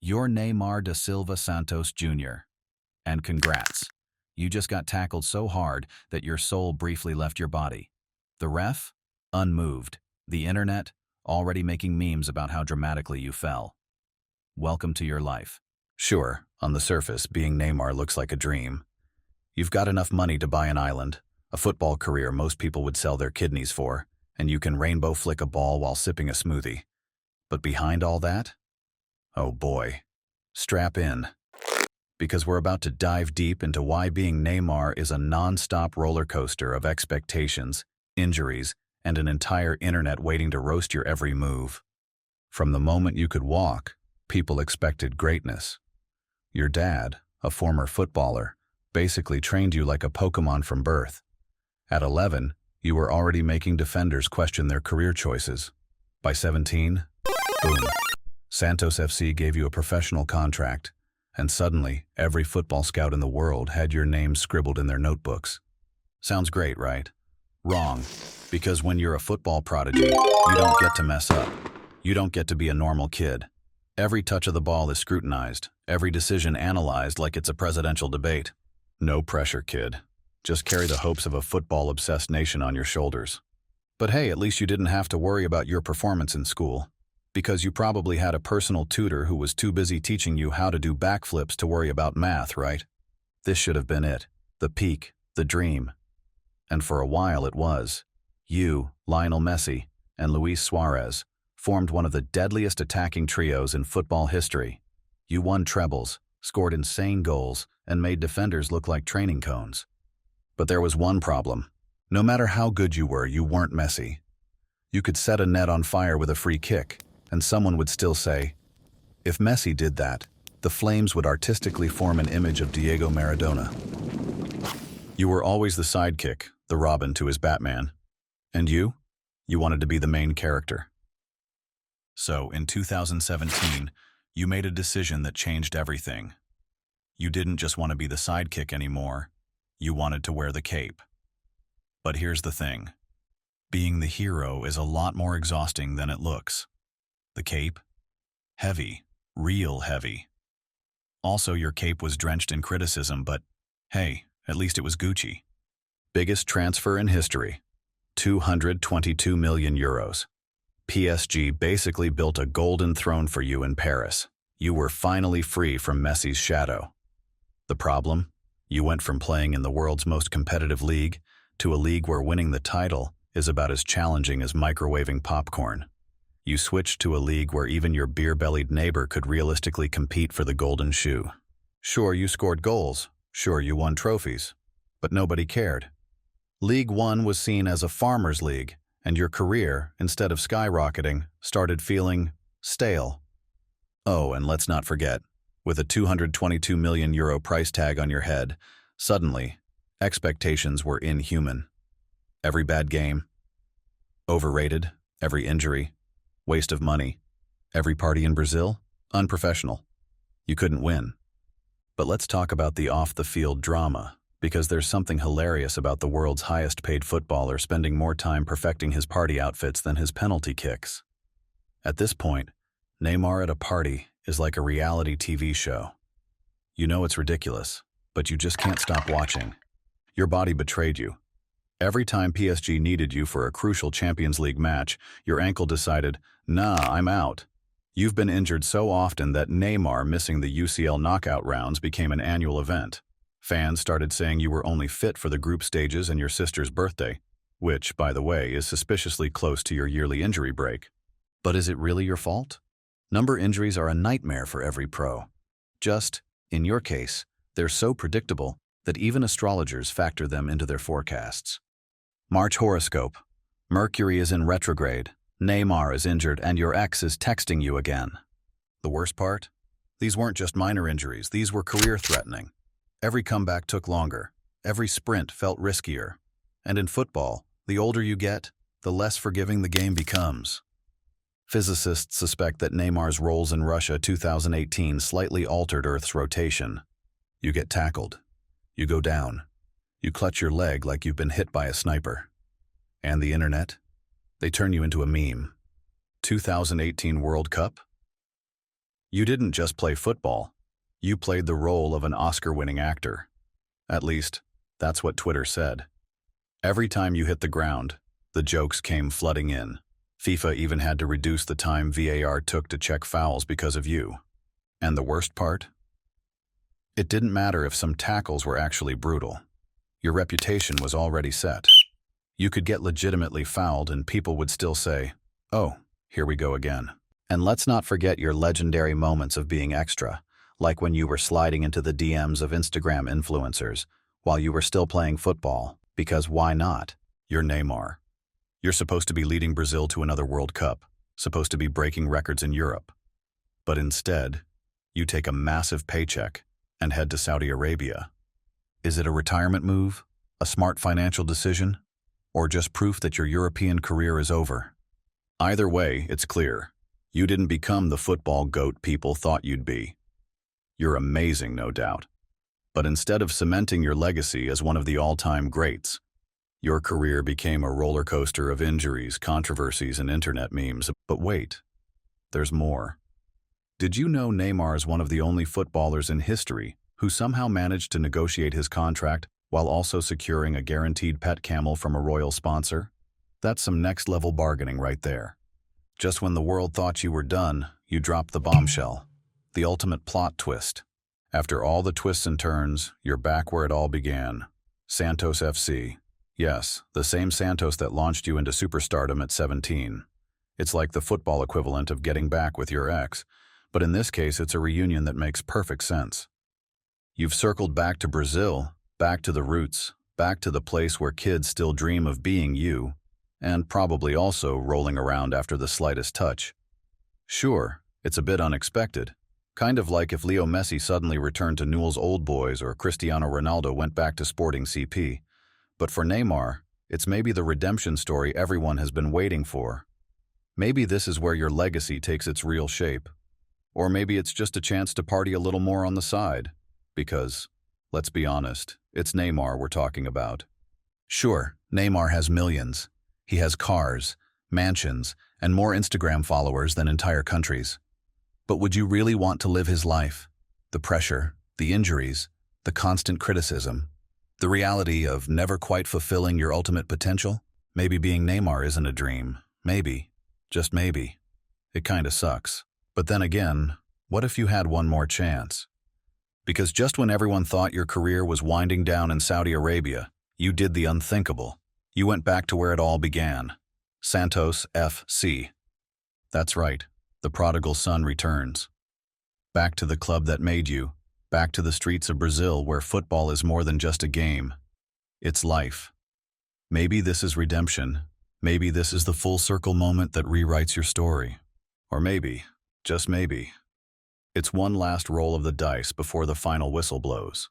You're Neymar da Silva Santos Jr. And congrats. You just got tackled so hard that your soul briefly left your body. The ref? Unmoved. The internet? Already making memes about how dramatically you fell. Welcome to your life. Sure, on the surface, being Neymar looks like a dream. You've got enough money to buy an island, a football career most people would sell their kidneys for, and you can rainbow flick a ball while sipping a smoothie. But behind all that? Oh boy. Strap in. Because we're about to dive deep into why being Neymar is a non-stop roller coaster of expectations, injuries, and an entire internet waiting to roast your every move. From the moment you could walk, people expected greatness. Your dad, a former footballer, basically trained you like a Pokemon from birth. At 11, you were already making defenders question their career choices. By 17, boom, Santos FC gave you a professional contract, and suddenly every football scout in the world had your name scribbled in their notebooks. Sounds great, right? Wrong, because when you're a football prodigy, you don't get to mess up. You don't get to be a normal kid. Every touch of the ball is scrutinized, every decision analyzed like it's a presidential debate. No pressure, kid. Just carry the hopes of a football-obsessed nation on your shoulders. But hey, at least you didn't have to worry about your performance in school, because you probably had a personal tutor who was too busy teaching you how to do backflips to worry about math, right? This should have been it. The peak, the dream. And for a while it was. You, Lionel Messi, and Luis Suarez formed one of the deadliest attacking trios in football history. You won trebles, scored insane goals, and made defenders look like training cones. But there was one problem. No matter how good you weren't Messi. You could set a net on fire with a free kick, and someone would still say, if Messi did that, the Flames would artistically form an image of Diego Maradona. You were always the sidekick, the Robin to his Batman. And you? You wanted to be the main character. So, in 2017, you made a decision that changed everything. You didn't just want to be the sidekick anymore. You wanted to wear the cape. But here's the thing. Being the hero is a lot more exhausting than it looks. The cape? Heavy. Real heavy. Also, your cape was drenched in criticism, but hey, at least it was Gucci. Biggest transfer in history. 222 million euros. PSG basically built a golden throne for you in Paris. You were finally free from Messi's shadow. The problem? You went from playing in the world's most competitive league to a league where winning the title is about as challenging as microwaving popcorn. You switched to a league where even your beer-bellied neighbor could realistically compete for the golden shoe. Sure, you scored goals. Sure, you won trophies. But nobody cared. League One was seen as a farmer's league, and your career, instead of skyrocketing, started feeling stale. Oh, and let's not forget, with a 222 million euro price tag on your head, suddenly, expectations were inhuman. Every bad game, overrated, every injury, waste of money, every party in Brazil, unprofessional. You couldn't win. But let's talk about the off-the-field drama, because there's something hilarious about the world's highest-paid footballer spending more time perfecting his party outfits than his penalty kicks. At this point, Neymar at a party is like a reality TV show. You know it's ridiculous, but you just can't stop watching. Your body betrayed you. Every time PSG needed you for a crucial Champions League match, your ankle decided, nah, I'm out. You've been injured so often that Neymar missing the UCL knockout rounds became an annual event. Fans started saying you were only fit for the group stages and your sister's birthday, which, by the way, is suspiciously close to your yearly injury break. But is it really your fault? Number injuries are a nightmare for every pro. Just, in your case, they're so predictable that even astrologers factor them into their forecasts. March horoscope. Mercury is in retrograde, Neymar is injured, and your ex is texting you again. The worst part? These weren't just minor injuries, these were career-threatening. Every comeback took longer, every sprint felt riskier. And in football, the older you get, the less forgiving the game becomes. Physicists suspect that Neymar's roles in Russia 2018 slightly altered Earth's rotation. You get tackled. You go down. You clutch your leg like you've been hit by a sniper. And the internet? They turn you into a meme. 2018 World Cup? You didn't just play football. You played the role of an Oscar-winning actor. At least, that's what Twitter said. Every time you hit the ground, the jokes came flooding in. FIFA even had to reduce the time VAR took to check fouls because of you. And the worst part? It didn't matter if some tackles were actually brutal. Your reputation was already set. You could get legitimately fouled and people would still say, "Oh, here we go again." And let's not forget your legendary moments of being extra, like when you were sliding into the DMs of Instagram influencers while you were still playing football, because why not? You're Neymar. You're supposed to be leading Brazil to another World Cup, supposed to be breaking records in Europe. But instead, you take a massive paycheck and head to Saudi Arabia. Is it a retirement move, a smart financial decision, or just proof that your European career is over? Either way, it's clear. You didn't become the football goat people thought you'd be. You're amazing, no doubt. But instead of cementing your legacy as one of the all-time greats, your career became a roller coaster of injuries, controversies, and internet memes. But wait, there's more. Did you know Neymar is one of the only footballers in history who somehow managed to negotiate his contract while also securing a guaranteed pet camel from a royal sponsor? That's some next-level bargaining right there. Just when the world thought you were done, you dropped the bombshell. The ultimate plot twist. After all the twists and turns, you're back where it all began. Santos FC. Yes, the same Santos that launched you into superstardom at 17. It's like the football equivalent of getting back with your ex, but in this case it's a reunion that makes perfect sense. You've circled back to Brazil, back to the roots, back to the place where kids still dream of being you, and probably also rolling around after the slightest touch. Sure, it's a bit unexpected. Kind of like if Leo Messi suddenly returned to Newell's Old Boys or Cristiano Ronaldo went back to Sporting CP. But for Neymar, it's maybe the redemption story everyone has been waiting for. Maybe this is where your legacy takes its real shape. Or maybe it's just a chance to party a little more on the side. Because, let's be honest, it's Neymar we're talking about. Sure, Neymar has millions. He has cars, mansions, and more Instagram followers than entire countries. But would you really want to live his life? The pressure, the injuries, the constant criticism, the reality of never quite fulfilling your ultimate potential? Maybe being Neymar isn't a dream. Maybe, just maybe. It kinda sucks. But then again, what if you had one more chance? Because just when everyone thought your career was winding down in Saudi Arabia, you did the unthinkable. You went back to where it all began. Santos FC. That's right, the prodigal son returns. Back to the club that made you, back to the streets of Brazil where football is more than just a game. It's life. Maybe this is redemption. Maybe this is the full circle moment that rewrites your story. Or maybe, just maybe, it's one last roll of the dice before the final whistle blows.